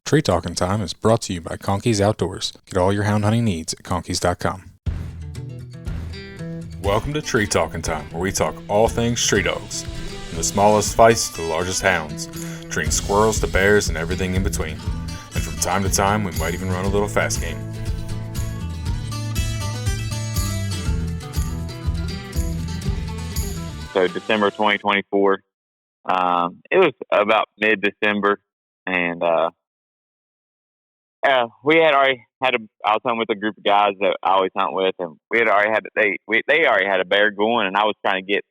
Tree Talking Time is brought to you by Conkey's Outdoors. Get all your hound hunting needs at conkeys.com. Welcome to Tree Talking Time, where we talk all things tree dogs, from the smallest fights to the largest hounds, treating squirrels to bears and everything in between. And from time to time, we might even run a little fast game. So December 2024, it was about mid-December, and we had already had I was hunting with a group of guys that I always hunt with, and we had already had they already had a bear going, and I was trying to get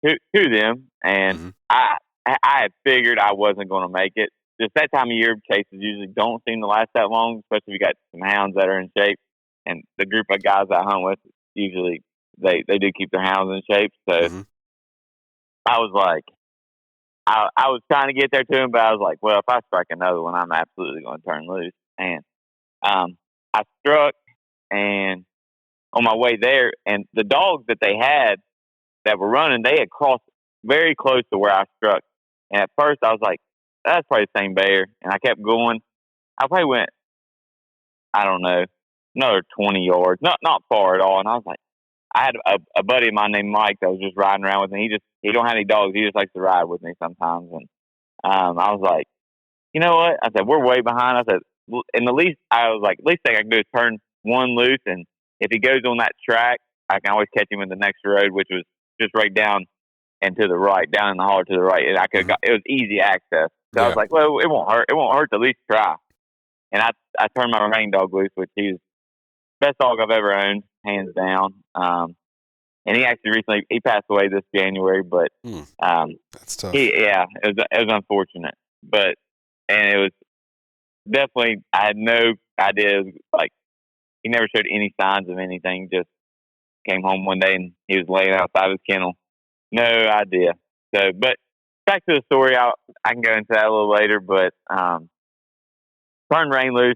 to them, and I had figured I wasn't going to make it. Just that time of year, chases usually don't seem to last that long, especially if you got some hounds that are in shape, and the group of guys I hunt with usually they do keep their hounds in shape. So I was like, I was trying to get there to him, but I was like, well, if I strike another one, I'm absolutely going to turn loose. And I struck, and on my way there, and the dogs that they had that were running, they had crossed very close to where I struck. And at first, I was like, that's probably the same bear. And I kept going. I probably went, I don't know, another 20 yards, not far at all. And I was like, I had a buddy of mine named Mike that was just riding around with me. He don't have any dogs. He just likes to ride with me sometimes. And I was like, you know what? I said, we're way behind. I said, and the least thing I can do is turn one loose. And if he goes on that track, I can always catch him in the next road, which was just right down and to the right, down in the holler to the right. And it was easy access. So I was like, well, it won't hurt. It won't hurt to at least try. And I turned my remaining dog loose, which he's the best dog I've ever owned, hands down. And he actually recently passed away this January, but that's tough. It was unfortunate, and it was definitely, I had no idea. Like, he never showed any signs of anything. Just came home one day and he was laying outside his kennel. No idea. So, but back to the story, I can go into that a little later. But turned Rain loose.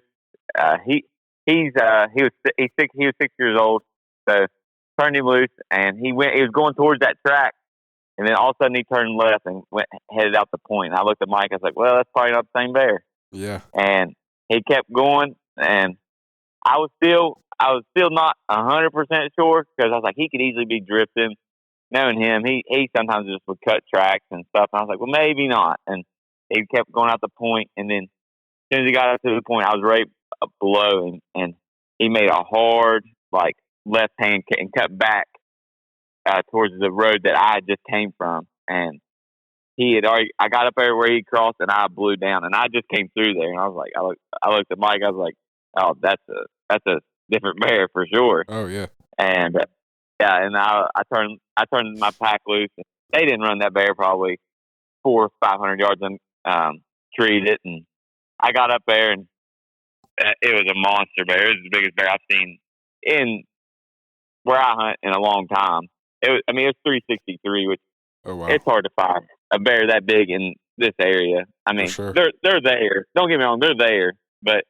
He was 6 years old. So turned him loose, and he was going towards that track, and then all of a sudden he turned left and headed out the point. And I looked at Mike. I was like, well, that's probably not the same bear. Yeah. And he kept going, and I was still not 100% sure, because I was like, he could easily be drifting. Knowing him, he sometimes just would cut tracks and stuff. And I was like, well, maybe not. And he kept going out the point, and then as soon as he got up to the point, I was right below him, and he made a hard, like, left hand and cut back towards the road that I just came from. And I got up there where he crossed, and I blew down, and I just came through there. And I was like, I looked at Mike. I was like, oh, that's a different bear for sure. Oh yeah. And and I turned my pack loose. They didn't run that bear probably 400 or 500 yards and treed it. And I got up there, and it was a monster bear. It was the biggest bear I've seen in where I hunt in a long time. It was 363, which it's hard to find a bear that big in this area. I mean, sure. they're there. Don't get me wrong, they're there. But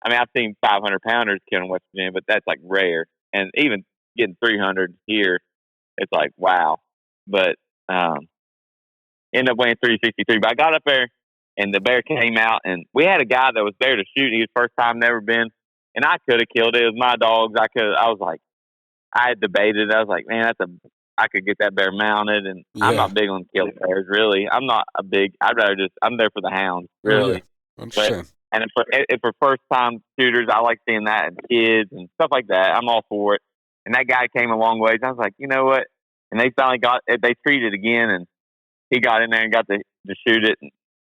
I mean, I've seen 500 pounders kill in West Virginia, but that's like rare. And even getting 300 here, it's like, wow. But ended up weighing 363. But I got up there, and the bear came out, and we had a guy that was there to shoot. He was first time, never been, and I could have killed it. It was my dogs. I was like, I had debated. I was like, man, I could get that bear mounted, and I'm not big on killing bears, really. I'm there for the hounds, really. Oh, yeah. And if for first time shooters, I like seeing that, and kids and stuff like that. I'm all for it. And that guy came a long ways. I was like, you know what? And they finally they treated again, and he got in there and got to shoot it. And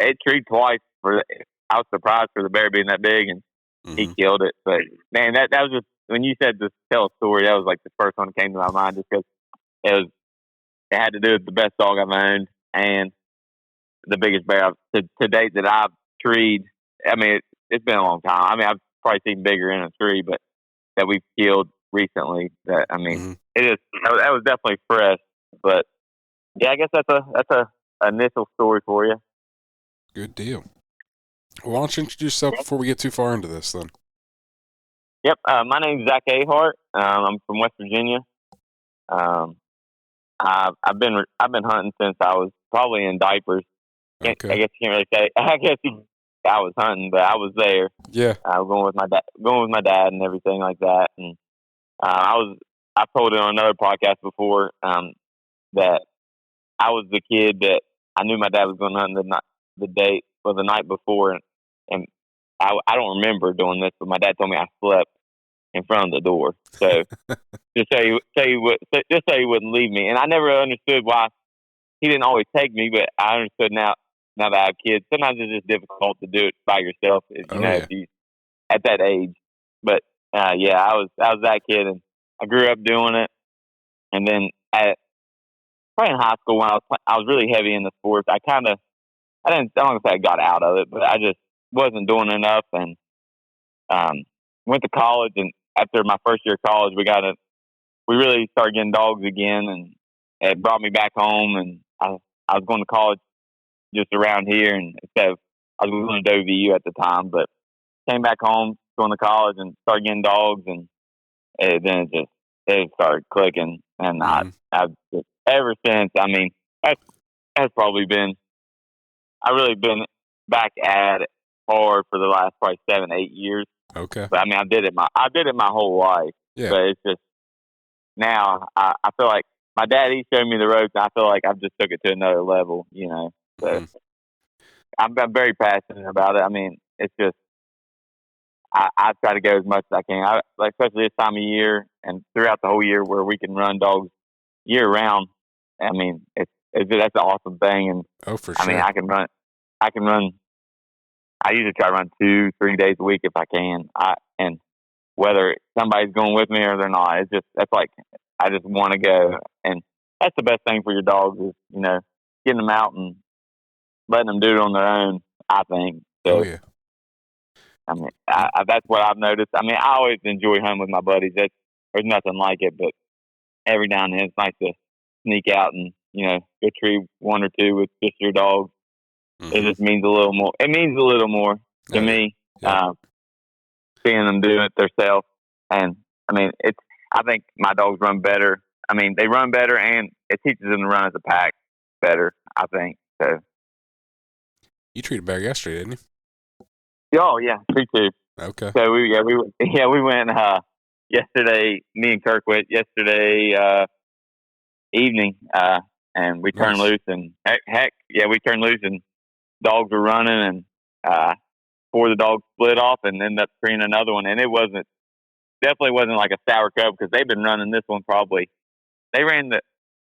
it treated twice. I was surprised for the bear being that big, and he killed it. But man, that was just, when you said to tell a story, that was like the first one that came to my mind, just because it had to do with the best dog I've owned and the biggest bear to date that I've treed. I mean, it's been a long time. I mean, I've probably seen bigger in a tree, but that we've killed recently. That was definitely fresh. But yeah, I guess that's a initial story for you. Good deal. Why don't you introduce yourself before we get too far into this, then? Yep. My name's Zach Ahart. I'm from West Virginia. I've been hunting since I was probably in diapers. I guess you can't really say. I guess I was hunting, but I was there. Yeah. I was going with my dad and everything like that. And I told it on another podcast before that I was the kid that I knew my dad was going hunting the night before, and I don't remember doing this, but my dad told me I slept in front of the door. So just so he wouldn't leave me. And I never understood why he didn't always take me, but I understood now that I have kids. Sometimes it's just difficult to do it by yourself, if you at that age. But I was that kid, and I grew up doing it. And then probably in high school when I was really heavy in the sports, I don't want to say I got out of it, but I just wasn't doing enough. And went to college, and after my first year of college, we really started getting dogs again, and it brought me back home. And I was going to college just around here, and instead of I was going to WVU at the time, but came back home, going to college, and started getting dogs, and then it started clicking. And I've just, ever since. I mean, that's probably been. I've really been back at it hard for the last probably 7-8 years. Okay. But I mean, I did it my whole life. Yeah. But it's just now I feel like my dad, he showed me the ropes, and I feel like I've just took it to another level. So I'm very passionate about it. I mean, it's just I try to go as much as I can. Especially this time of year and throughout the whole year, where we can run dogs year round. I mean, that's an awesome thing. And for sure. I mean, I can run. I usually try to run 2-3 days a week if I can. And whether somebody's going with me or they're not, that's like I just want to go. And that's the best thing for your dogs is getting them out and letting them do it on their own. I think. So, yeah. I mean, that's what I've noticed. I mean, I always enjoy hunting with my buddies. There's nothing like it, but every now and then it's nice to sneak out and go tree 1 or 2 with just your dog. Mm-hmm. It just means a little more. It means a little more to me, seeing them do it themselves. And I mean, I think my dogs run better. I mean, they run better, and it teaches them to run as a pack better, I think. So. You treated bear yesterday, didn't you? Oh yeah, me too. Okay. So we went yesterday. Me and Kirk went yesterday evening, and we turned loose, and we turned loose, and dogs were running, and 4 of the dogs split off and ended up treeing another one, and it definitely wasn't like a sour cub, because they've been running this one probably. They ran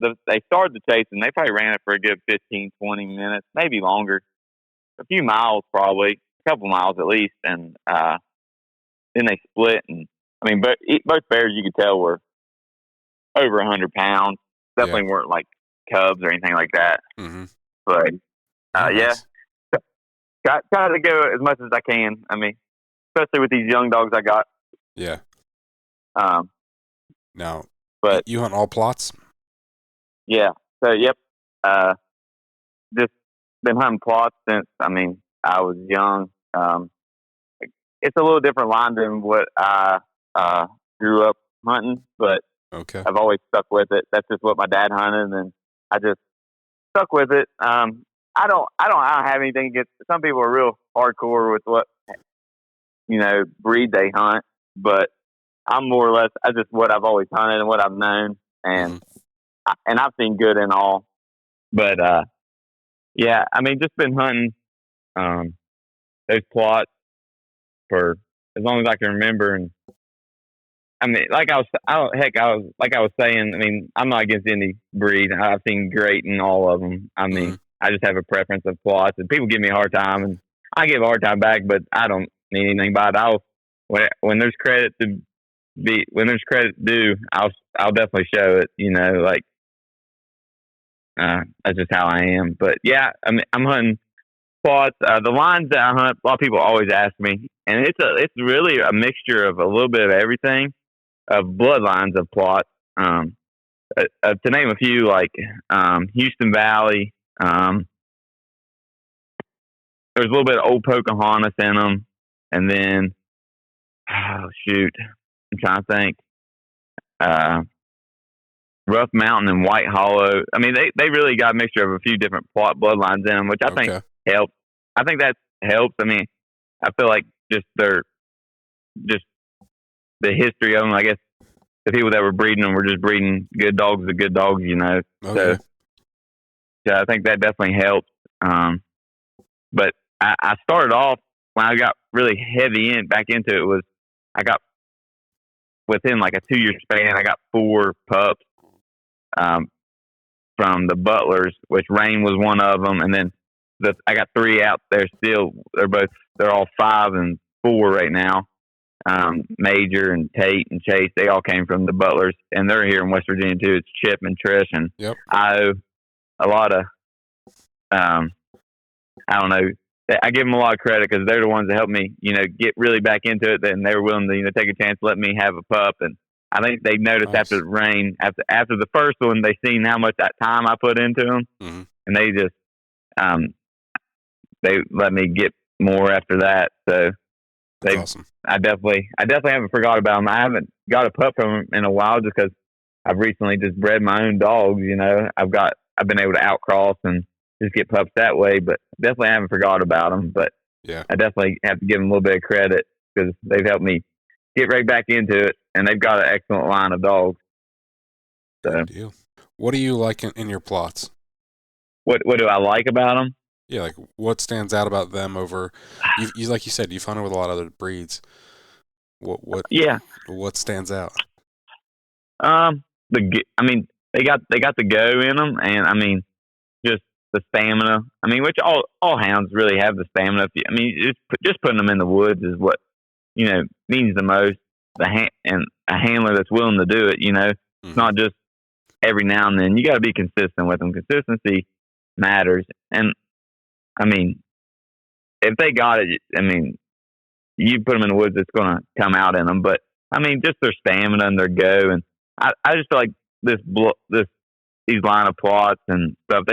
they started the chase, and they probably ran it for a good 15-20 minutes, maybe longer, a few miles probably, a couple miles at least, and then they split. And I mean, both bears, you could tell, were over 100 pounds. Definitely weren't like cubs or anything like that. Mm-hmm. But try to go as much as I can. I mean, especially with these young dogs I got. Yeah. Now, but you hunt all Plotts? Yeah. So yep. Just been hunting Plotts since I was young. It's a little different line than what I grew up hunting, but okay. I've always stuck with it. That's just what my dad hunted, and I just stuck with it. I don't have anything against. Some people are real hardcore with what breed they hunt, but I'm more or less just what I've always hunted and what I've known, and and I've seen good in all. But I mean, just been hunting those Plotts for as long as I can remember. And I mean, like I was saying, I mean, I'm not against any breed. I've seen great in all of them. I mean, I just have a preference of Plotts, and people give me a hard time, and I give a hard time back, but I don't need anything by it. When there's credit due, I'll definitely show it. That's just how I am. But yeah, I mean, I'm hunting Plotts. The lines that I hunt, a lot of people always ask me, and it's really a mixture of a little bit of everything, of bloodlines of Plott. To name a few, like Houston Valley. There's a little bit of old Pocahontas in them, and then I'm trying to think. Rough Mountain and White Hollow. I mean, they really got a mixture of a few different Plott bloodlines in them, which I think helps. I think that helps. I mean, I feel like just the history of them. I guess the people that were breeding them were just breeding good dogs to good dogs, you know. Okay. So I think that definitely helps. But I started off when I got really heavy back into it was I got within like a 2-year span. I got 4 pups from the Butlers, which Rain was one of them, and then I got 3 out there still. They're all 5 and 4 right now. Major and Tate and Chase, they all came from the Butlers, and they're here in West Virginia too. It's Chip and Trish, and Yep. I owe a lot of, I don't know, I give them a lot of credit because they're the ones that helped me, you know, get really back into it. Then they were willing to, you know, take a chance, let me have a pup, and I think they noticed Nice. after the Rain, after the first one, they seen how much that time I put into them, and they just, they let me get more after that. So That's awesome. I definitely haven't forgot about them. I haven't got a pup from them in a while just because I've recently just bred my own dogs. You know, I've been able to outcross and just get pups that way, but definitely haven't forgot about them. But yeah, I definitely have to give them a little bit of credit because they've helped me get right back into it, and they've got an excellent line of dogs. So, good deal. What do you like in your Plotts? What do I like about them? Yeah, like what stands out about them over you like you said, you've hunted with a lot of other breeds. What stands out? I mean, they got the go in them, and I mean, just the stamina. I mean, which all hounds really have the stamina. I mean, just putting them in the woods is what, you know, means the most. And a handler that's willing to do it. You know, it's not just every now and then. You got to be consistent with them. Consistency matters, and I mean, if they got it, I mean, you put them in the woods, it's going to come out in them. But I mean, just their stamina and their go, and I just feel like these line of Plotts and stuff.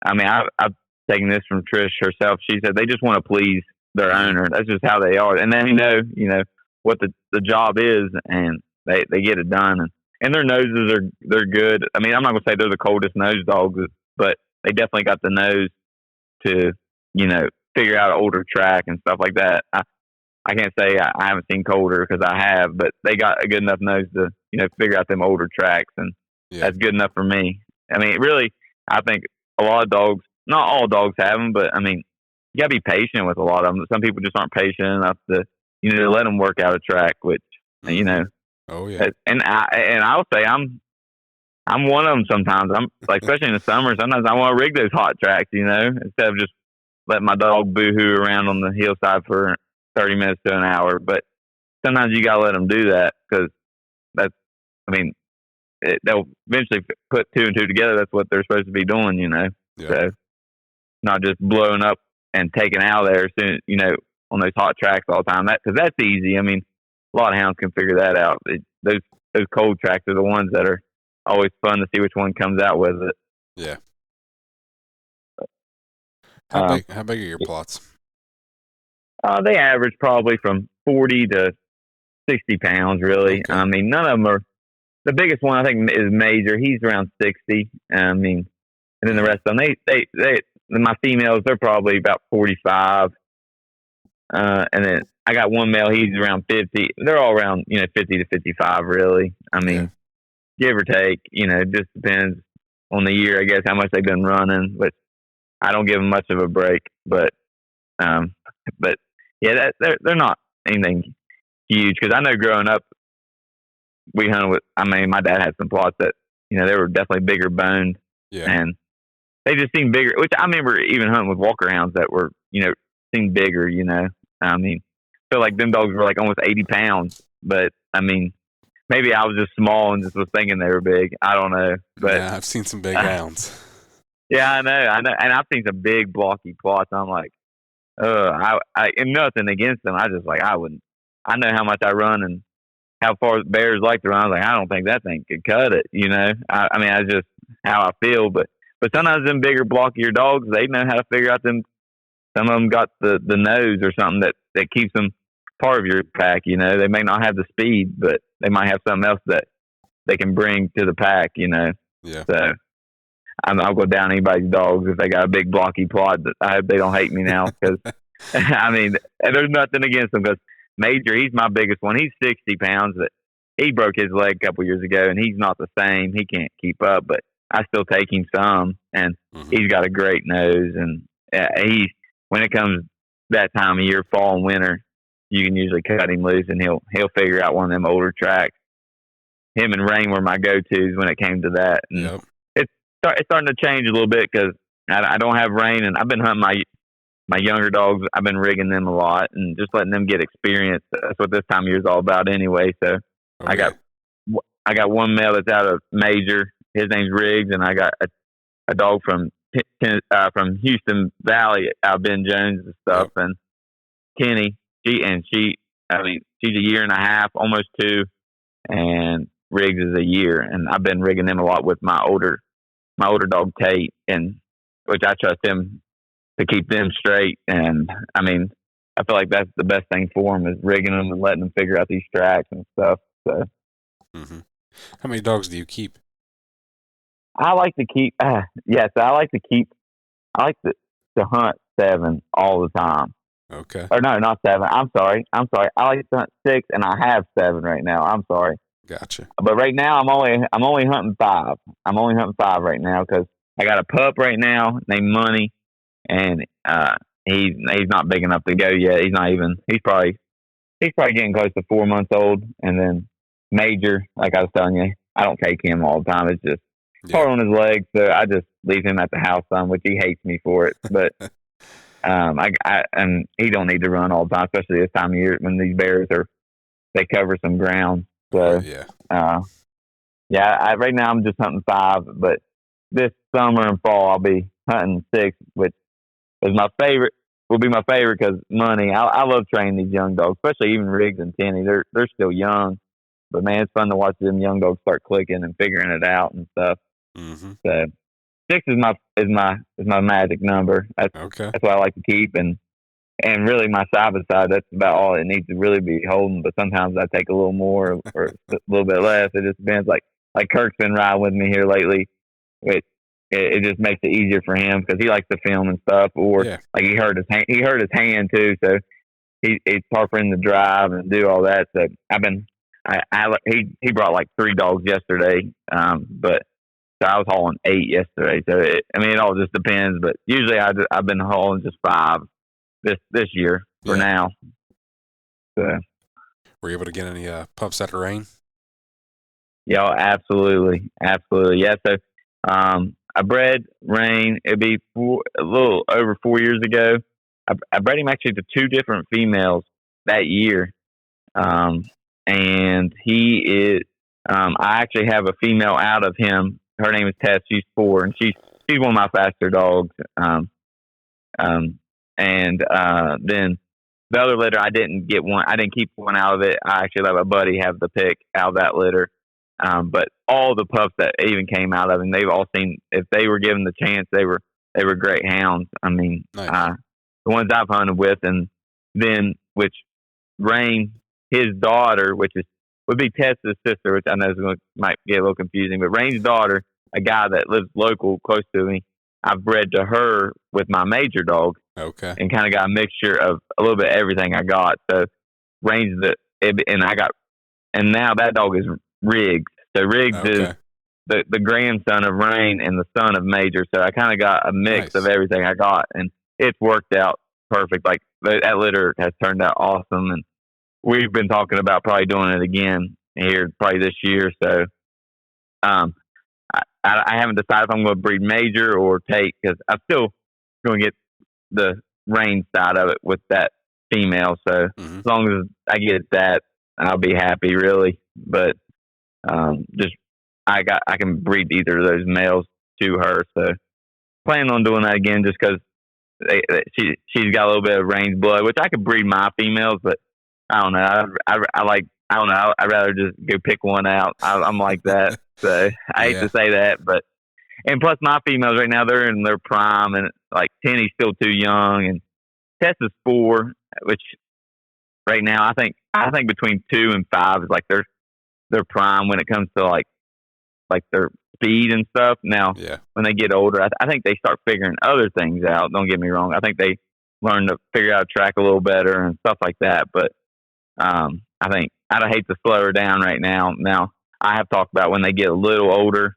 I've taken this from Trish herself. She said they just want to please their owner. That's just how they are, and then you know what the job is, and they get it done. And their noses they're good. I mean, I'm not going to say they're the coldest nose dogs, but they definitely got the nose to, you know, figure out an older track and stuff like that. I can't say I haven't seen colder because I have, but they got a good enough nose to, you know, figure out them older tracks, and that's good enough for me. I mean, really, I think a lot of dogs, not all dogs have them, but I mean, you got to be patient with a lot of them. Some people just aren't patient enough to, you know, let them work out a track, which, you know. Oh yeah. And I'll say I'm one of them sometimes. I'm like, especially in the summer, sometimes I want to rig those hot tracks, you know, instead of just letting my dog boo-hoo around on the hillside for 30 minutes to an hour. But sometimes you got to let them do that because they'll eventually put 2 and 2 together. That's what they're supposed to be doing, you know. Yeah. So not just blowing up and taking out there soon, you know, on those hot tracks all the time. Because that's easy. I mean, a lot of hounds can figure that out. Those cold tracks are the ones that are always fun to see which one comes out with it. Yeah. How big are your Plotts? They average probably from 40 to 60 pounds, really. Okay. I mean, none of them are. The biggest one I think is Major. He's around 60. I mean, and then the rest of them, my females, they're probably about 45. And then I got one male. He's around 50. They're all around, you know, 50 to 55, really. I mean, give or take. You know, it just depends on the year, I guess, how much they've been running. But I don't give them much of a break. But yeah, they're not anything huge because I know growing up, we hunted with. I mean, my dad had some Plotts that, you know, they were definitely bigger boned, and they just seemed bigger. Which I remember even hunting with Walker hounds that were, you know, seemed bigger. You know, I mean, I feel like them dogs were like almost 80 pounds. But I mean, maybe I was just small and just was thinking they were big. I don't know. But yeah, I've seen some big hounds. Yeah, I know, and I've seen some big blocky Plotts. I'm like, I and nothing against them. I just like I wouldn't. I know how much I run and how far bears like to run. I was like, I don't think that thing could cut it. You know, I mean, that's just how I feel. But sometimes them bigger, blockier dogs, they know how to figure out them. Some of them got the nose or something that keeps them part of your pack. You know, they may not have the speed, but they might have something else that they can bring to the pack. You know, yeah. So I'll go down anybody's dogs if they got a big blocky Plott. I hope they don't hate me now because, I mean, there's nothing against them because Major, he's my biggest one. He's 60 pounds. But he broke his leg a couple years ago, and he's not the same. He can't keep up, but I still take him some, and he's got a great nose. And when it comes that time of year, fall and winter, you can usually cut him loose, and he'll figure out one of them older tracks. Him and Rain were my go-tos when it came to that. And it's starting to change a little bit because I don't have Rain, and I've been hunting my younger dogs. I've been rigging them a lot and just letting them get experience. That's what this time of year is all about anyway. So I got one male that's out of Major. His name's Riggs, and I got a dog from Houston Valley out of Ben Jones and stuff. And Kenny, she's a year and a half, almost 2, and Riggs is a year. And I've been rigging them a lot with my older dog Tate, and which I trust him to keep them straight. And I mean, I feel like that's the best thing for them is rigging them and letting them figure out these tracks and stuff. So, how many dogs do you keep? I like to keep. Yes, I like to hunt 7 all the time. Okay. Or no, not 7. I'm sorry. I like to hunt 6, and I have 7 right now. I'm sorry. Gotcha. But right now, I'm only hunting 5. I'm only hunting 5 right now because I got a pup right now named Money, and he's not big enough to go yet. He's probably getting close to 4 months old. And then Major, like I was telling you, I don't take him all the time. It's just hard on his legs, so I just leave him at the house some, which he hates me for it. But and he don't need to run all the time, especially this time of year when these bears they cover some ground. So right now I'm just hunting 5, but this summer and fall I'll be hunting 6, which is my favorite. Will be my favorite because Money. I love training these young dogs, especially even Riggs and Tenny. They're still young, but man, it's fun to watch them young dogs start clicking and figuring it out and stuff. So 6 is my magic number. That's what I like to keep, and really my side by side. That's about all it needs to really be holding. But sometimes I take a little more or a little bit less. It just depends. Like Kirk's been riding with me here lately, which it just makes it easier for him because he likes to film and stuff. Or like he hurt his hand too, so it's hard for him to drive and do all that. So he brought like 3 dogs yesterday, but. So I was hauling 8 yesterday. So it all just depends. But usually I've been hauling just 5 this year for now. So were you able to get any pups out of Rain? Yeah, absolutely. Yeah. So I bred Rain. It'd be a little over 4 years ago. I bred him actually to 2 different females that year, and he is. I actually have a female out of him. Her name is Tess. She's 4, and she's one of my faster dogs. And then the other litter, I didn't get one. I didn't keep one out of it. I actually let my buddy have the pick out of that litter. But all the pups that even came out of him, they've all seen. If they were given the chance, they were great hounds. I mean, nice. The ones I've hunted with, and then which Rain, his daughter, would be Tess's sister, which I know might get a little confusing, but Rain's daughter, a guy that lives local close to me, I've bred to her with my Major dog. Okay. And kind of got a mixture of a little bit of everything I got. So Rain's and now that dog is Riggs. So Riggs is the grandson of Rain and the son of Major. So I kind of got a mix of everything I got, and it's worked out perfect. Like that litter has turned out awesome, and we've been talking about probably doing it again here probably this year. So I haven't decided if I'm going to breed Major or Tate because I'm still going to get the Rain side of it with that female. So as long as I get that, I'll be happy really. But I can breed either of those males to her. So planning on doing that again just because she's got a little bit of Rain's blood, which I could breed my females, but I don't know. I don't know. I'd rather just go pick one out. I'm like that. So I hate to say that, but and plus my females right now they're in their prime, and like Tenny's still too young, and Tess is 4, which right now I think between 2 and 5 is like their prime when it comes to like their speed and stuff. Now, Yeah. when they get older, I think they start figuring other things out. Don't get me wrong. I think they learn to figure out track a little better and stuff like that. But I think I'd hate to slow her down right now. Now, I have talked about when they get a little older,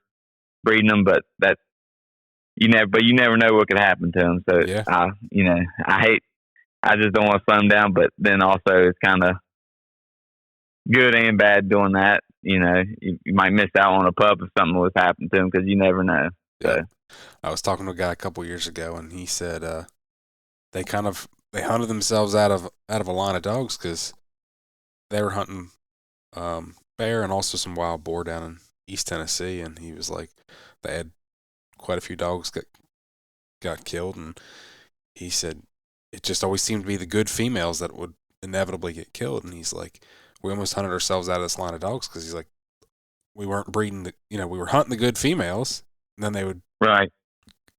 breeding them, but that's you never know what could happen to them. So, Yeah. I just don't want to slow them down. But then also, it's kind of good and bad doing that. You might miss out on a pup if something was happening to him because you never know. So. Yeah. I was talking to a guy a couple years ago, and he said they hunted themselves out of a line of dogs because they were hunting bear and also some wild boar down in East Tennessee, and he was like, they had quite a few dogs got killed, and he said it just always seemed to be the good females that would inevitably get killed, and he's like, we almost hunted ourselves out of this line of dogs because he's like, we weren't breeding we were hunting the good females, and then they would Right.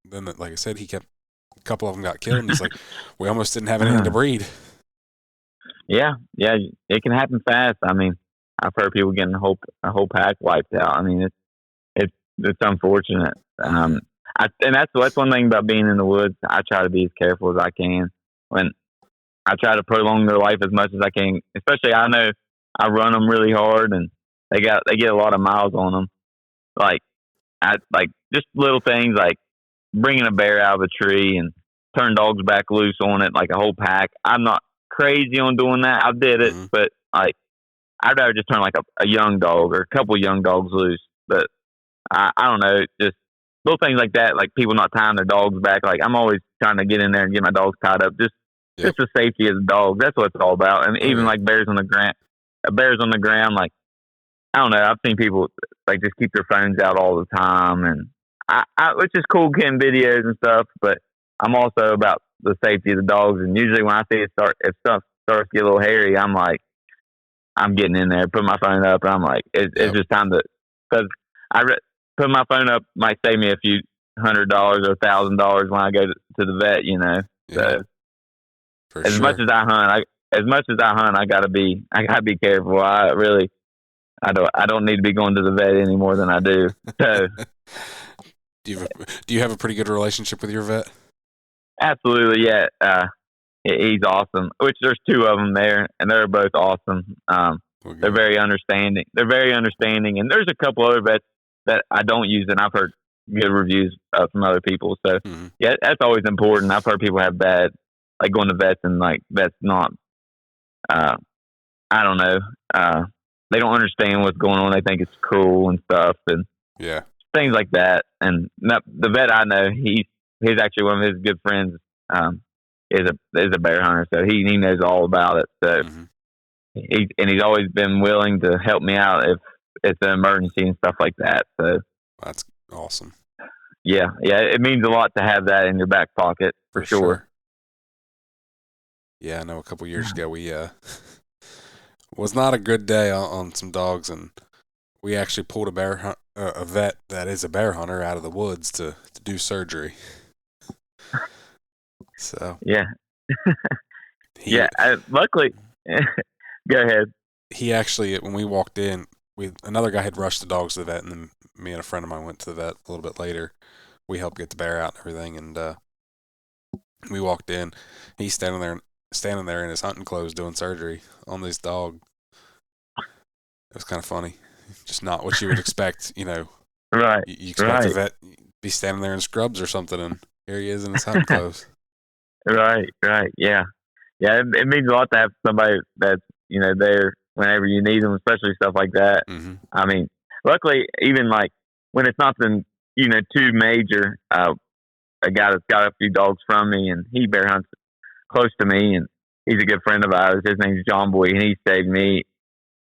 Then, like I said, a couple of them got killed, and he's like, we almost didn't have anything to breed. Yeah, it can happen fast. I mean, I've heard people getting a whole pack wiped out. I mean, it's unfortunate. And that's one thing about being in the woods. I try to be as careful as I can when I try to prolong their life as much as I can. Especially, I know I run them really hard, and they get a lot of miles on them. Like just little things like bringing a bear out of a tree and turn dogs back loose on it, like a whole pack. I'm not crazy on doing that. I did it, but like I'd rather just turn like a young dog or a couple of young dogs loose. But I don't know, just little things like that, like people not tying their dogs back. Like I'm always trying to get in there and get my dogs tied up. Just the safety of the dog. That's what it's all about. And even like bears on the ground, like I don't know. I've seen people like just keep their phones out all the time, and it's just cool getting videos and stuff. But I'm also about the safety of the dogs. And usually when I see if stuff starts to get a little hairy, I'm like, I'm getting in there, put my phone up, and I'm like, it's just time to, because put my phone up might save me a few $100 or $1,000 when I go to the vet. So as much as I hunt, I gotta be careful. I don't need to be going to the vet any more than I do. So, do you have a pretty good relationship with your vet? Absolutely, yeah. He's awesome. Which there's two of them there, and they're both awesome. They're very understanding. And there's a couple other vets that I don't use, and I've heard good reviews from other people. So, yeah, that's always important. I've heard people have bad, like going to vets and like vets not. I don't know. They don't understand what's going on. They think it's cruel and stuff, and things like that. And the vet I know, he's actually one of his good friends. Is a bear hunter, so he knows all about it. So he's always been willing to help me out if it's an emergency and stuff like that. So that's awesome. Yeah, it means a lot to have that in your back pocket for sure. Yeah, I know. A couple years ago, we was not a good day on some dogs, and we actually pulled a vet that is a bear hunter out of the woods to do surgery. So luckily, go ahead. He actually, when we walked in, another guy had rushed the dogs to the vet, and then me and a friend of mine went to the vet a little bit later. We helped get the bear out and everything, and we walked in. He's standing there in his hunting clothes doing surgery on this dog. It was kind of funny. Just not what you would expect, Right. You expect a vet be standing there in scrubs or something, and here he is in his hunting clothes. Right. Yeah. It means a lot to have somebody that's there whenever you need them, especially stuff like that. I mean, luckily, even like when it's nothing too major, a guy that's got a few dogs from me, and he bear hunts close to me, and he's a good friend of ours. His name's John Boy, and he saved me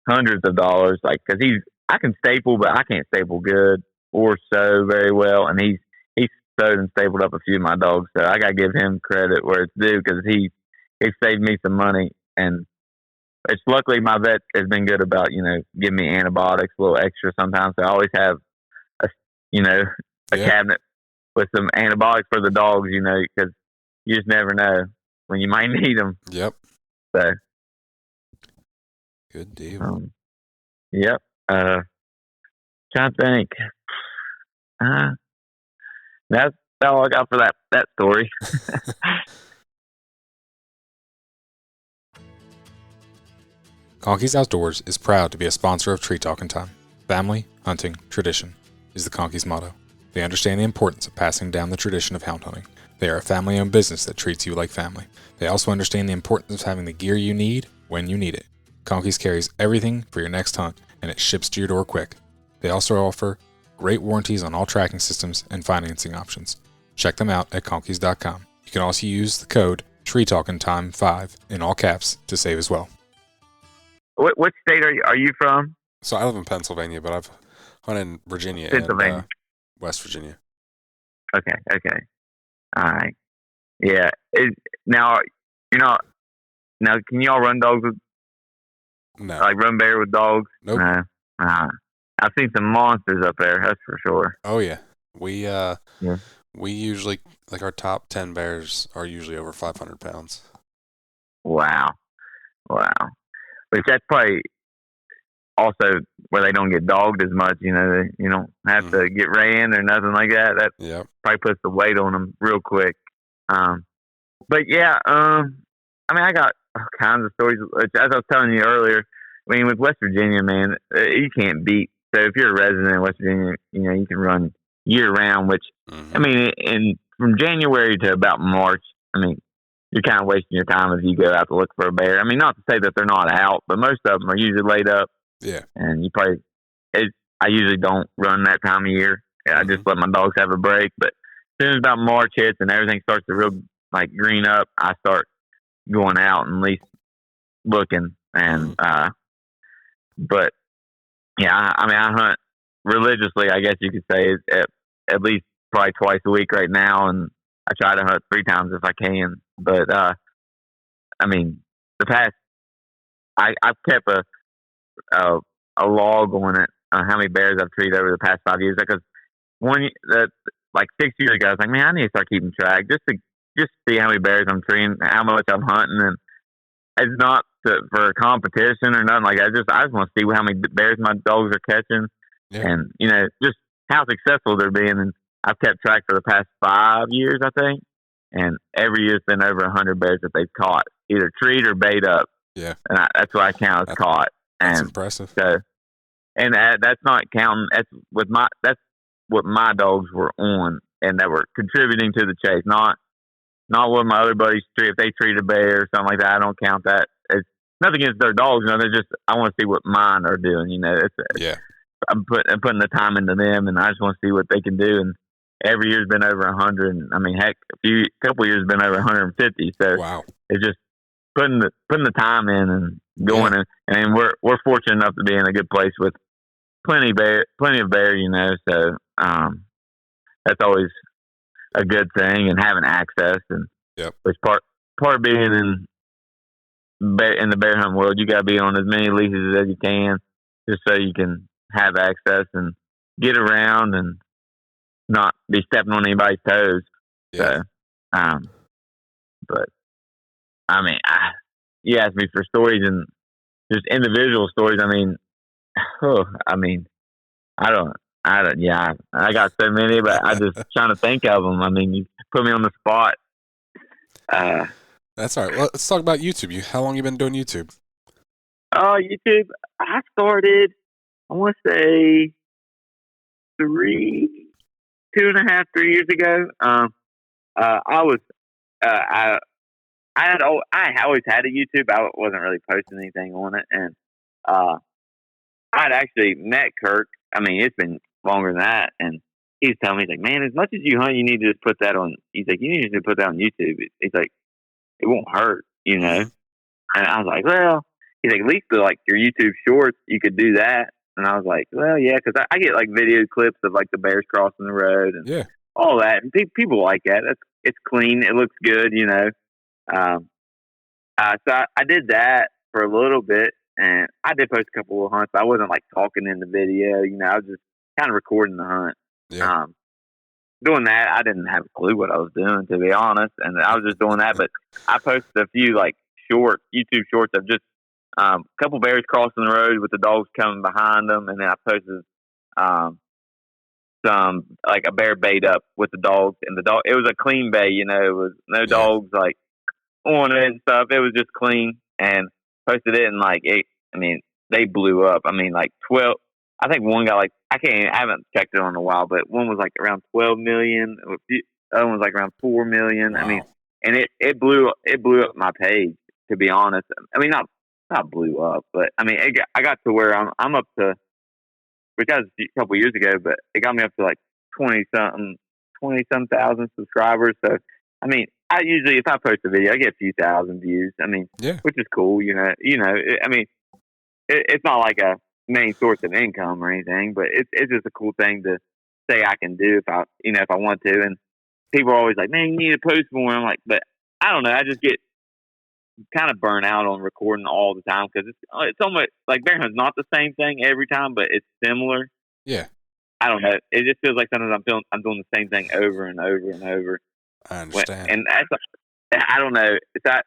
hundreds of dollars, like, because I can staple, but I can't staple good or sew very well, and he's sewed and stapled up a few of my dogs, so I gotta give him credit where it's due, because he saved me some money. And it's luckily my vet has been good about giving me antibiotics a little extra sometimes, so I always have a cabinet with some antibiotics for the dogs, because you just never know when you might need them. Yep. So good deal. Yep. Trying to think. That's all I got for that story. Conkeys Outdoors is proud to be a sponsor of Tree Talking Time. Family, hunting, tradition is the Conkeys motto. They understand the importance of passing down the tradition of hound hunting. They are a family-owned business that treats you like family. They also understand the importance of having the gear you need when you need it. Conkeys carries everything for your next hunt, and it ships to your door quick. They also offer great warranties on all tracking systems and financing options. Check them out at conkeys.com. You can also use the code TreeTalkingTime5 in all caps to save as well. What state are you from? So I live in Pennsylvania, but I've hunted in Virginia Pennsylvania. and West Virginia. Okay. All right. Yeah. Now, now, can y'all run dogs with, No. like run bear with dogs? Nope. No. I've seen some monsters up there, that's for sure. Oh yeah. We usually, like, our top 10 bears are usually over 500 pounds. Wow. Which that's probably also where they don't get dogged as much. You don't have to get ran or nothing like that. That probably puts the weight on them real quick. But yeah, I mean, I got all kinds of stories. As I was telling you earlier, I mean, with West Virginia, man, you can't beat. So if you're a resident in West Virginia, you can run year round. Which I mean, from January to about March, I mean, you're kind of wasting your time if you go out to look for a bear. I mean, not to say that they're not out, but most of them are usually laid up. Yeah. And I usually don't run that time of year. I just let my dogs have a break. But as soon as about March hits and everything starts to real like green up, I start going out and at least looking. And but yeah, I mean, I hunt religiously, I guess you could say, at least probably twice a week right now, and I try to hunt 3 times if I can. But I mean, I've kept a log on it on how many bears I've treated over the past 5 years. Because like 6 years ago, I was like, man, I need to start keeping track just to see how many bears I'm treating, how much I'm hunting, and it's not for a competition or nothing like that. I just want to see how many bears my dogs are catching, and just how successful they're being. And I've kept track for the past 5 years, I think, and every year's been over 100 bears that they've caught, either treed or bait up. Yeah, and that's what I count as caught. That's and impressive. So, and that's not counting. That's what my dogs were on, and that were contributing to the chase. Not what my other buddies treat. If they treat a bear or something like that, I don't count that. It's nothing against their dogs. They're just, I want to see what mine are doing. I'm putting the time into them, and I just want to see what they can do. And every year's been over 100. I mean, heck, couple years been over 150. So wow, it's just putting the time in and going. And we're fortunate enough to be in a good place with plenty of bear. So that's always a good thing, and having access. And which part of being in the bear hunt world, you got to be on as many leases as you can, just so you can have access and get around and not be stepping on anybody's toes. So, but I mean, you asked me for stories and just individual stories. I mean, I got so many, but I just trying to think of them. I mean, you put me on the spot. That's all right. Well, let's talk about YouTube. How long you been doing YouTube? YouTube, I started, I want to say 2.5, 3 years ago. I always had a YouTube. I wasn't really posting anything on it, and I'd actually met Kirk. I mean, it's been longer than that, and he's telling me, he's like, man, as much as you hunt, you need to just put that on. He's like, you need to just put that on YouTube. He's like, it won't hurt, And I was like, well, he's like, at least like your YouTube shorts, you could do that. And I was like, well, yeah, because I get like video clips of like the bears crossing the road and all that, and people like that. It's clean, it looks good, So I did that for a little bit, and I did post a couple of hunts. I wasn't like talking in the video, I was just kind of recording the hunt. Doing that, I didn't have a clue what I was doing, to be honest, and I was just doing that. But I posted a few like YouTube shorts of just a couple bears crossing the road with the dogs coming behind them, and then I posted some like a bear bait up with the dogs, and it was a clean bay. You know, it was no dogs like on it and stuff. It was just clean, and posted it, and like it. I mean, they blew up. I mean, like 12. I think one got like I haven't checked it on a while, but one was like around 12 million. The other one was like around 4 million. Wow. I mean, and it blew up my page. To be honest, I mean not blew up, but I mean I got to where I'm up to, which was a couple years ago, but it got me up to like 20 some thousand subscribers. So I mean, I usually if I post a video, I get a few thousand views. I mean, which is cool. I mean, it's not like a main source of income or anything, but it's just a cool thing to say I can do if I want to. And people are always like, "Man, you need to post more." I'm like, but I don't know. I just get kind of burnt out on recording all the time because it's almost like bear hunt's not the same thing every time, but it's similar. Yeah. I don't know. It just feels like sometimes I'm doing the same thing over and over and over. I understand. And I don't know. I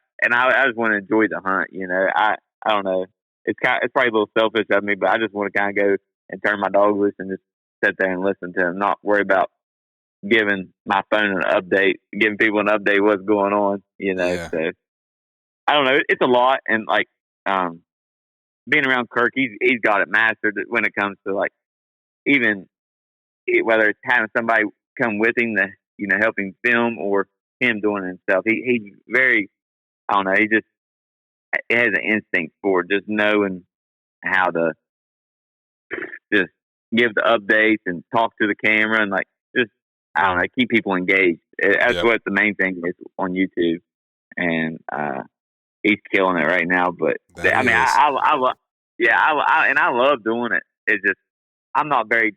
just want to enjoy the hunt. I don't know. It's probably a little selfish of me, but I just want to kind of go and turn my dog loose and just sit there and listen to him, not worry about giving my phone an update, giving people an update what's going on. So I don't know. It's a lot, and like being around Kirk, he's got it mastered when it comes to like even whether it's having somebody come with him to help him film or him doing it himself. He's very, I don't know. He just has an instinct for just knowing how to just give the updates and talk to the camera and like just I don't know, keep people engaged. That's what the main thing is on YouTube, and he's killing it right now. But I mean, I love doing it. It's just I'm not very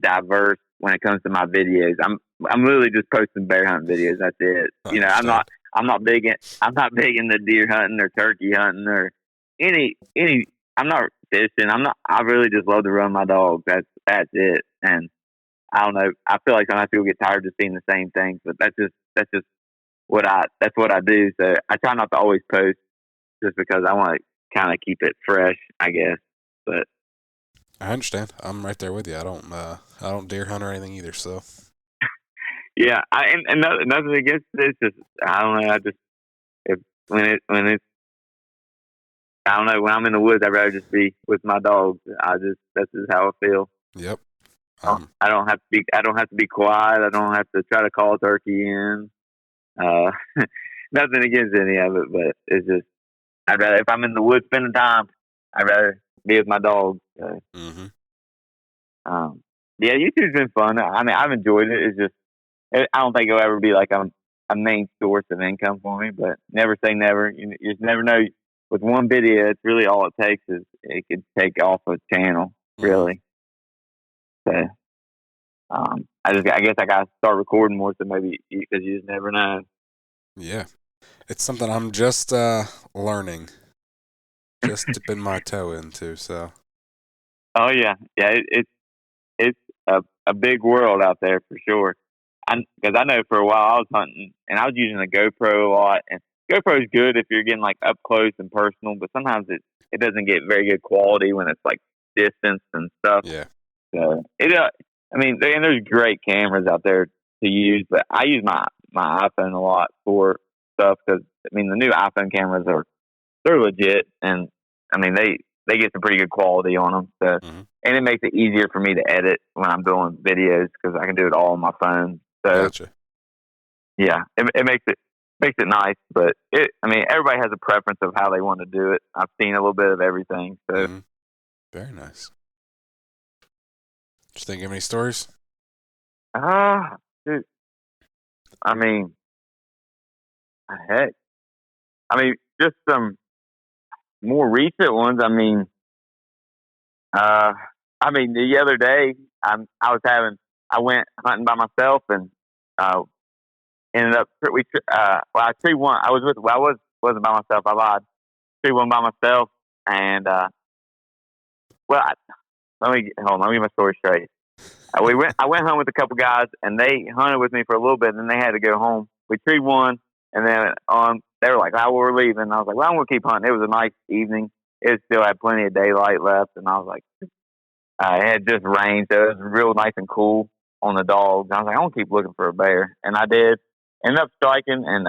diverse when it comes to my videos. I'm literally just posting bear hunting videos. That's it. I'm not big in the deer hunting or turkey hunting or any. I'm not fishing. I really just love to run my dogs. That's it. And I don't know. I feel like sometimes people get tired of seeing the same things, but that's just what I do. So I try not to always post just because I want to kind of keep it fresh, I guess. But I understand. I'm right there with you. I don't deer hunt or anything either. So yeah, and nothing against it. It's just I don't know. I don't know, when I'm in the woods, I'd rather just be with my dogs. That's just how I feel. Yep. I don't have to be quiet. I don't have to try to call a turkey in. Nothing against any of it, but it's just I'd rather if I'm in the woods spending time, I'd rather be with my dogs. So. Yeah, YouTube's been fun. I mean, I've enjoyed it. It's just I don't think it'll ever be like a main source of income for me, but never say never. You just never know. With one video, it's really all it takes is it could take off a channel, really. So, I guess I got to start recording more, so maybe because you just never know. Yeah, it's something I'm just learning, just dipping my toe into. So. Oh yeah. It's a big world out there for sure. Because I know for a while I was hunting and I was using a GoPro a lot, and GoPro is good if you're getting like up close and personal, but sometimes it doesn't get very good quality when it's like distance and stuff. Yeah. So I mean, there's great cameras out there to use, but I use my iPhone a lot for stuff because I mean the new iPhone cameras they're legit, and I mean they get some pretty good quality on them. So and it makes it easier for me to edit when I'm doing videos because I can do it all on my phone. So gotcha. Yeah, it makes it nice, but I mean, everybody has a preference of how they want to do it. I've seen a little bit of everything, so very nice. Just think of any stories? Dude. I mean, heck, just some more recent ones. I mean, the other day I went hunting by myself and ended up I tree one. I wasn't by myself. I lied. Tree one by myself, and let me get my story straight. I went home with a couple guys, and they hunted with me for a little bit, and then they had to go home. We tree one, and then they were like, "Oh, we're leaving." And I was like, "Well, I'm gonna keep hunting." It was a nice evening. It still had plenty of daylight left, and I was like, It had just rained, so it was real nice and cool on the dogs. I was like, I want to keep looking for a bear, and I did. Ended up striking and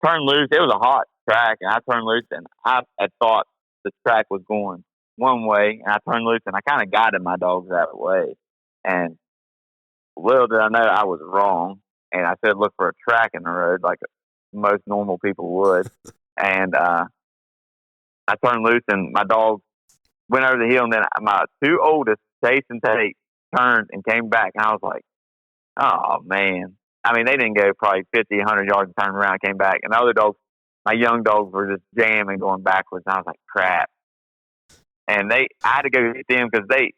turned loose. It was a hot track, and I turned loose, and I had thought the track was going one way, and I turned loose, and I kind of guided my dogs that way. And little did I know I was wrong, and I said look for a track in the road like most normal people would. And I turned loose, and my dogs went over the hill, and then my two oldest, Chase and Tate, turned and came back, and I was like, oh, man. I mean, they didn't go probably 50, 100 yards and turned around and came back. And the other dogs, my young dogs, were just jamming, going backwards. And I was like, crap. And I had to go get them because they,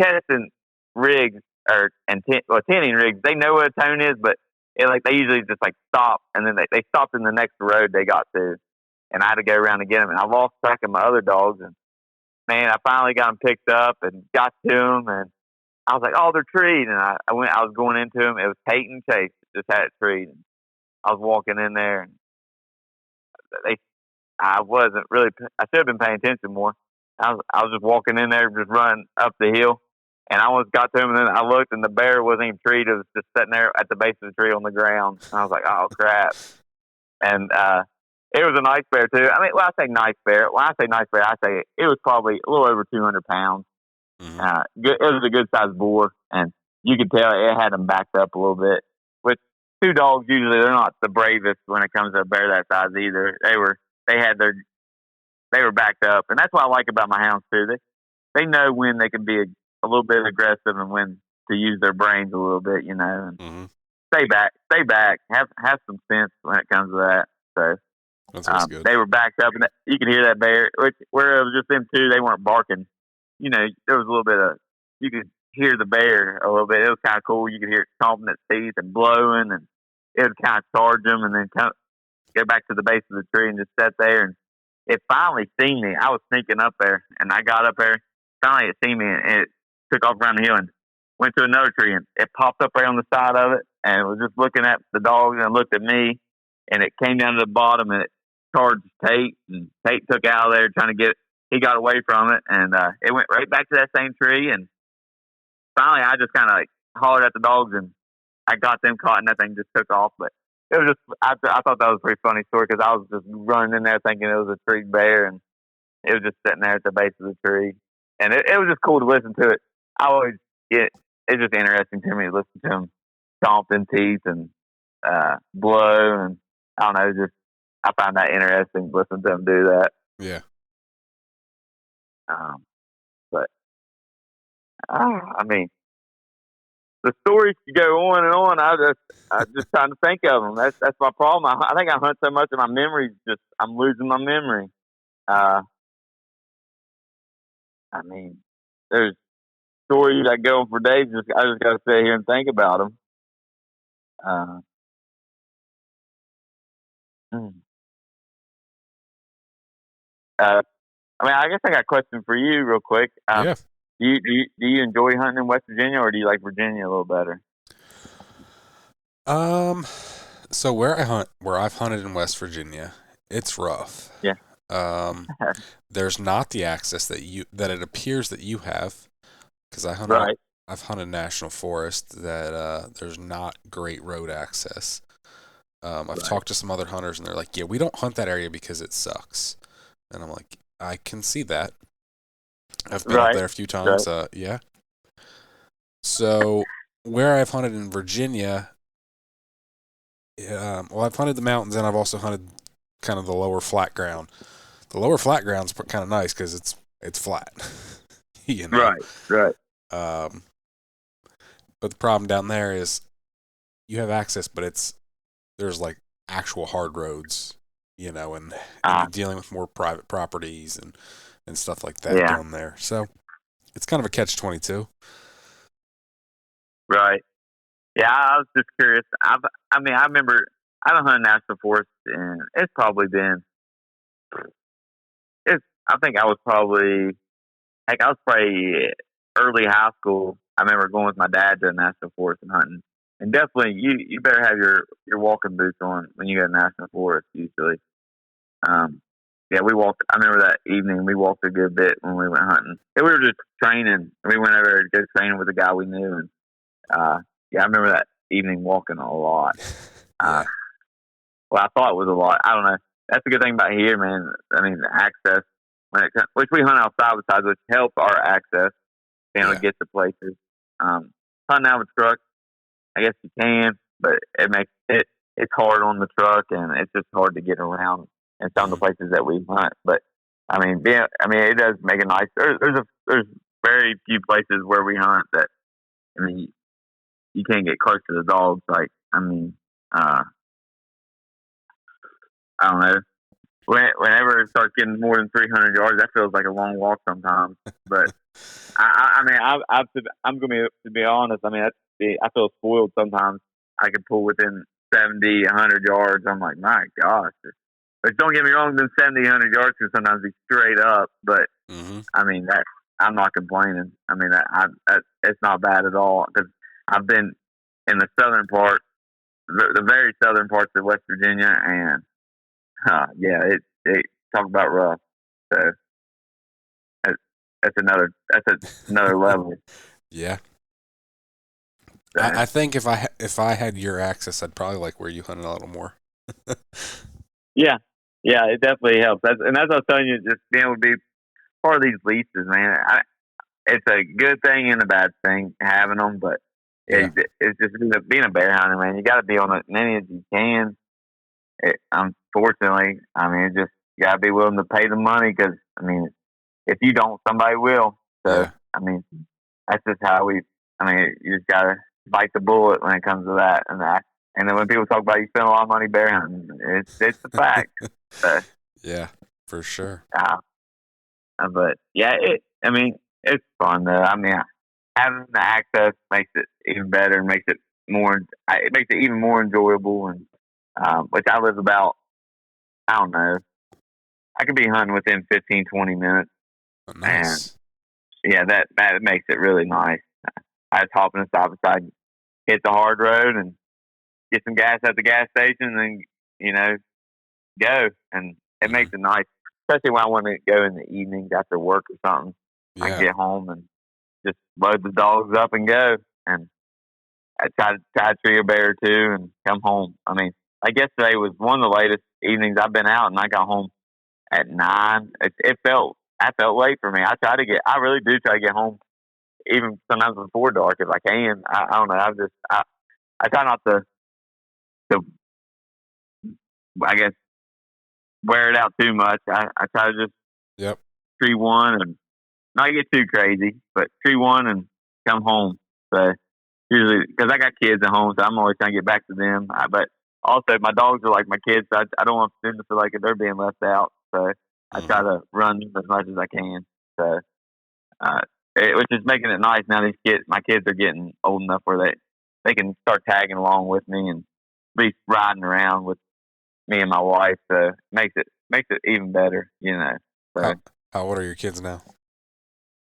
testing rigs, tinning rigs, they know what a tone is, but they usually just stop, and then they stopped in the next road they got to. And I had to go around and get them. And I lost track of my other dogs. And, man, I finally got them picked up and got to them. And I was like, oh, they're treed. And I was going into them. It was Tate and Chase that just had it treed. And I was walking in there, and I wasn't really, I should have been paying attention more. I was just walking in there, just running up the hill. And I almost got to him, and then I looked, and the bear wasn't even treed. It was just sitting there at the base of the tree on the ground. And I was like, oh, crap. And it was a nice bear, too. I mean, I say nice bear. When I say nice bear, I say it was probably a little over 200 pounds. Mm-hmm. It was a good-sized boar, and you could tell it had them backed up a little bit. With two dogs, usually they're not the bravest when it comes to a bear that size either. They were backed up, and that's what I like about my hounds, too. They know when they can be a little bit aggressive and when to use their brains a little bit, and mm-hmm. stay back, have some sense when it comes to that. So that's good. They were backed up, and you could hear that bear. Where it was just them two, they weren't barking. There was a little bit of, you could hear the bear a little bit. It was kind of cool. You could hear it stomping its teeth and blowing, and it would kind of charge them and then kind of go back to the base of the tree and just sit there. And it finally seen me. I was sneaking up there, and I got up there. Finally, it seen me, and it took off around the hill and went to another tree, and it popped up right on the side of it, and it was just looking at the dogs and looked at me, and it came down to the bottom, and it charged Tate, and Tate took out of there trying to he got away from it, and it went right back to that same tree, and finally I just kind of hollered at the dogs, and I got them caught, and that thing just took off. But it was just, I thought that was a pretty funny story, because I was just running in there thinking it was a treed bear, and it was just sitting there at the base of the tree, and it was just cool to listen to it. It's just interesting to me to listen to him stomp them teeth and blow, and I don't know, I find that interesting to listen to him do that. Yeah. But I mean, the stories could go on and on. I just trying to think of them. That's my problem. I think I hunt so much, and my memory's I'm losing my memory. I mean, there's stories that go on for days. I just got to sit here and think about them. I mean, I guess I got a question for you, real quick. Yeah. Do you enjoy hunting in West Virginia, or do you like Virginia a little better? So where I've hunted in West Virginia, it's rough. Yeah. There's not the access that it appears that you have, because I've hunted national forest that there's not great road access. I've talked to some other hunters, and they're like, yeah, we don't hunt that area because it sucks. And I'm like, I can see that. I've been up there a few times. Yeah. So where I've hunted in Virginia, I've hunted the mountains, and I've also hunted kind of the lower flat ground. The lower flat ground's kind of nice because it's flat. Right. But the problem down there is you have access, but there's actual hard roads, and you're dealing with more private properties and stuff like that down there. So it's kind of a catch-22. Right. Yeah, I was just curious. I remember I've been hunting national forest, and it's probably been. I think I was probably early high school. I remember going with my dad to a national forest and hunting. And definitely, you better have your walking boots on when you go to national forest usually. yeah, we walked. I remember that evening we walked a good bit when we went hunting. And we were just training. We went over to go training with a guy we knew, and yeah, I remember that evening walking a lot. Yeah. Well, I thought it was a lot. I don't know. That's the good thing about here, man. I mean, the access, which we hunt outside besides, which helps our access, being able to get to places. Hunting out of a truck, I guess you can, but it makes it's hard on the truck, and it's just hard to get around in some of the places that we hunt. But I mean, it does make it nice. There's very few places where we hunt that, I mean, you can't get close to the dogs. Like, I mean, I don't know. Whenever it starts getting more than 300 yards, that feels like a long walk sometimes. But I'm going to be honest. I mean, I feel spoiled sometimes. I can pull within 70, 100 yards. I'm like, my gosh. But don't get me wrong, them 70, 100 yards can sometimes be straight up. But I mean, I'm not complaining. I mean, it's not bad at all, because I've been in the southern part, the very southern parts of West Virginia, and yeah, it talk about rough. So that's another level. Yeah. So, I think if I had your access, I'd probably like where you hunted a little more. yeah, it definitely helps. That's what I was telling you. Just being able to be part of these leases, man. It's a good thing and a bad thing having them, but it's just being a bear hunter, man. You got to be on as many as you can. Unfortunately, I mean, you got to be willing to pay the money, because I mean, if you don't, somebody will. So I mean, that's just how you just got to bite the bullet when it comes to that. And then when people talk about you spend a lot of money bear hunting, it's a fact. Yeah, for sure. But yeah, it's fun though. I mean, having the access makes it even better, and makes it even more enjoyable. And which I live about, I don't know, I could be hunting within 15, 20 minutes. Oh, nice. And yeah, that makes it really nice. I just hop in the stop beside, hit the hard road, and get some gas at the gas station, and then, go. And it makes it nice, especially when I want to go in the evenings after work or something. Yeah. I can get home and just load the dogs up and go. And I try to tree a bear or two and come home. I mean, I guess today was one of the latest evenings I've been out, and I got home at 9. I felt late for me. I really do try to get home, even sometimes before dark if I can. I don't know. I try not to, I guess, wear it out too much. I try to just tree one and not get too crazy, but tree one and come home. So usually, because I got kids at home, so I'm always trying to get back to them. But also, my dogs are like my kids, so I don't want them to feel like they're being left out. So I try to run as much as I can. So, which is making it nice now. My kids are getting old enough where they can start tagging along with me and at least riding around with me and my wife. So makes it even better, So, how old are your kids now?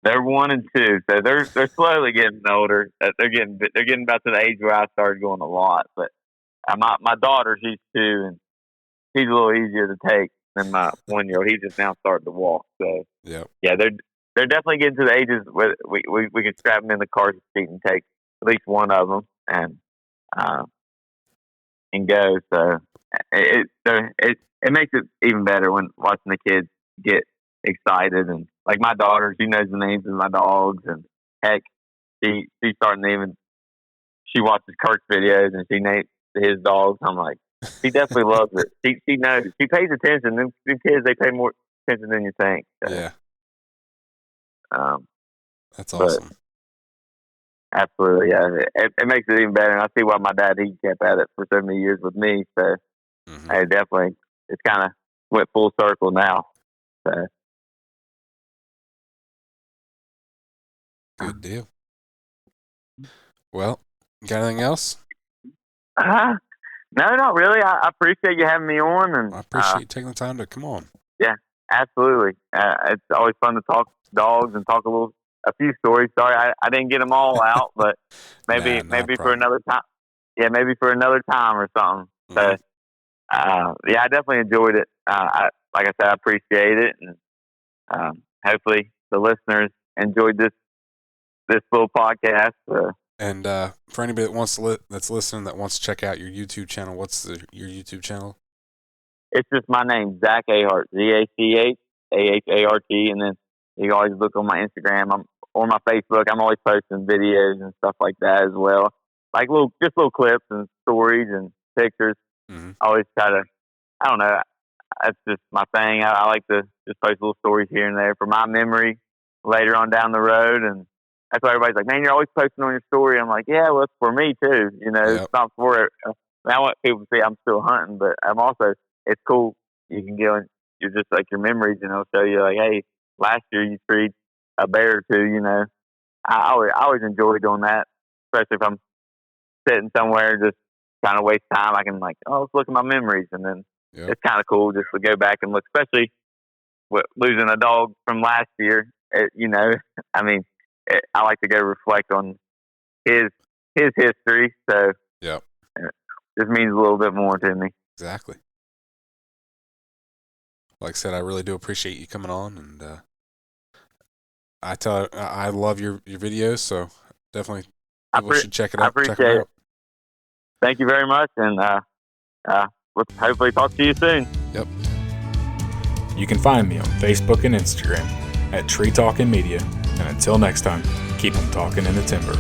They're 1 and 2, so they're slowly getting older. They're getting about to the age where I started going a lot. But my daughter, she's 2, and she's a little easier to take than my 1-year-old. He's just now starting to walk. So yeah, they're definitely getting to the ages where we can strap them in the car seat and take at least one of them and go. So it makes it even better when watching the kids get excited. And like my daughter, she knows the names of my dogs, and heck, she's starting to she watches Kurt's videos and she names his dogs. I'm like, she definitely loves it. She knows. She pays attention. Them kids, they pay more attention than you think. So, yeah. That's awesome. Absolutely, yeah. It makes it even better. And I see why my dad, he kept at it for so many years with me. So I definitely, it's kind of went full circle now. So. Good deal. Well, got anything else? No, not really. I appreciate you having me on, and I appreciate you taking the time to come on. Yeah, absolutely. It's always fun to talk dogs and talk a few stories. Sorry, I didn't get them all out, but maybe for another time. Yeah, maybe for another time or something. So, I definitely enjoyed it. Like I said, I appreciate it, and hopefully the listeners enjoyed this little podcast. And for anybody that wants to that's listening that wants to check out your YouTube channel, what's your YouTube channel? It's just my name, Zach Ahart, ZACHAHART, and then you can always look on my Instagram or my Facebook. I'm always posting videos and stuff like that as well, like little clips and stories and pictures. Mm-hmm. I always try to, I don't know, that's just my thing. I like to just post little stories here and there for my memory later on down the road, and that's why everybody's like, "Man, you're always posting on your story." I'm like, "Yeah, well, it's for me too. Yep. It's not for it." I want people to see I'm still hunting, but I'm also, it's cool. You can go and you're just like your memories, and it'll show you like, "Hey, last year you treed a bear or two." I always enjoy doing that, especially if I'm sitting somewhere just trying to waste time. I can like, let's look at my memories, and then it's kind of cool just to go back and look, especially with losing a dog from last year. I mean, I like to go reflect on his history, so it just means a little bit more to me. Exactly. Like I said, I really do appreciate you coming on, and I love your videos, so definitely people should check it out. I appreciate it. Thank you very much, and we'll hopefully talk to you soon. Yep. You can find me on Facebook and Instagram at Tree Talking Media, and until next time, keep 'em talking in the timber.